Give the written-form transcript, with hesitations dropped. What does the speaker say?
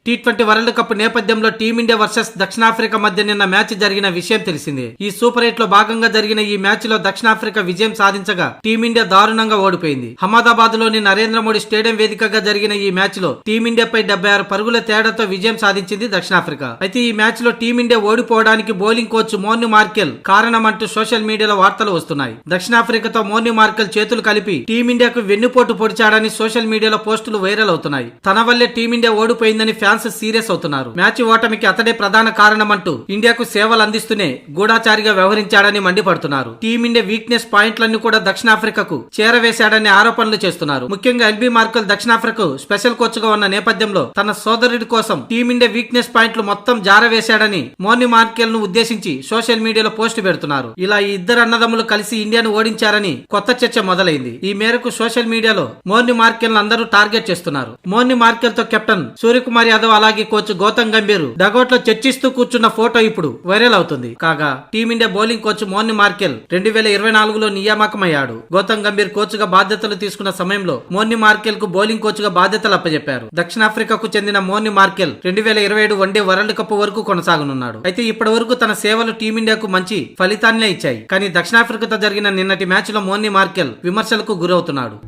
T20 world cup నేపథ్యంలో team India versus దక్షిణాఫ్రికా మధ్య నిన్న మ్యాచ్ జరిగిన విషయం తెలిసిందే. ఈ సూపర్ 8 లో భాగంగా జరిగిన ఈ మ్యాచ్ లో దక్షిణాఫ్రికా విజయం సాధించగా టీమిండియా దారుణంగా ఓడిపోయింది. అహ్మదాబాద్ లోని నరేంద్ర మోడీ స్టేడియం వేదికగా జరిగిన ఈ మ్యాచ్ లో టీమిండియాపై 76 పరుగుల తేడాతో విజయం సాధించింది దక్షిణాఫ్రికా. అయితే ఈ మ్యాచ్ లో టీమిండియా ఓడిపోవడానికి బౌలింగ్ కోచ్ మోర్ని మార్కెల్ కారణమంటూ సోషల్ మీడియాలో వార్తలు వస్తున్నాయి. దక్షిణాఫ్రికాతో మోర్ని మార్కెల్ చేతులు కలిపి టీమిండియాకు వెన్నుపోటు పొడిచాడని సోషల్ మీడియాలో పోస్టులు వైరల్ అవుతున్నాయి. తన వల్లే టీమిండియా ఓడిపోయిందని ఫ్యాన్స్ సీరియస్ అవుతున్నారు. మ్యాచ్ ఓటమికి అతడే ప్రధాన కారణమంటూ ఇండియాకు సేవలు అందిస్తూనే గూఢాచారిగా వ్యవహరించాడని మండిపడుతున్నారు. టీమిండియా వీక్నెస్ పాయింట్లన్నీ కూడా దక్షిణాఫ్రికాకు చేరవేశాడని ఆరోపణలు చేస్తున్నారు. ముఖ్యంగా ఎల్బీ మార్కెల్ దక్షిణాఫ్రికాకు స్పెషల్ కోచ్ గా ఉన్న నేపథ్యంలో తన సోదరుడి కోసం టీమిండియా వీక్నెస్ పాయింట్లు మొత్తం జారవేశాడని మోర్ని మార్కెల్ ను ఉద్దేశించి సోషల్ మీడియాలో పోస్ట్ పెడుతున్నారు. ఇలా ఈ ఇద్దరు అన్నదమ్ములు కలిసి ఇండియాను ఓడించారని కొత్త చర్చ మొదలైంది. ఈ మేరకు సోషల్ మీడియాలో మోర్ని మార్కెల్ అందరూ టార్గెట్ చేస్తున్నారు. మోర్ని మార్కెల్ తో కెప్టెన్ సూర్యకుమార్ యాదవ్ అలాగే కోచ్ గౌతమ్ గంభీర్ డగౌట్ లో చర్చిస్తూ కూర్చున్న ఫోటో ఇప్పుడు వైరల్ అవుతుంది. కాగా team India bowling coach Morne Morkel 2024లో నియామకమయ్యాడు. గౌతమ్ గంభీర్ కోచ్ గా బాధ్యతలు తీసుకున్న సమయంలో మోర్ని మార్కెల్ కు బౌలింగ్ కోచ్ గా బాధ్యతలు అప్పచెప్పారు. దక్షిణాఫ్రికాకు చెందిన Morne Morkel 2027 one day world cup వరకు కొనసాగనున్నాడు. అయితే ఇప్పటి వరకు తన సేవలు టీమిండియాకు మంచి ఫలితాన్నే ఇచ్చాయి. కానీ దక్షిణాఫ్రికాతో జరిగిన నిన్నటి మ్యాచ్ లో మోర్ని మార్కెల్ విమర్శలకు గురవుతున్నాడు.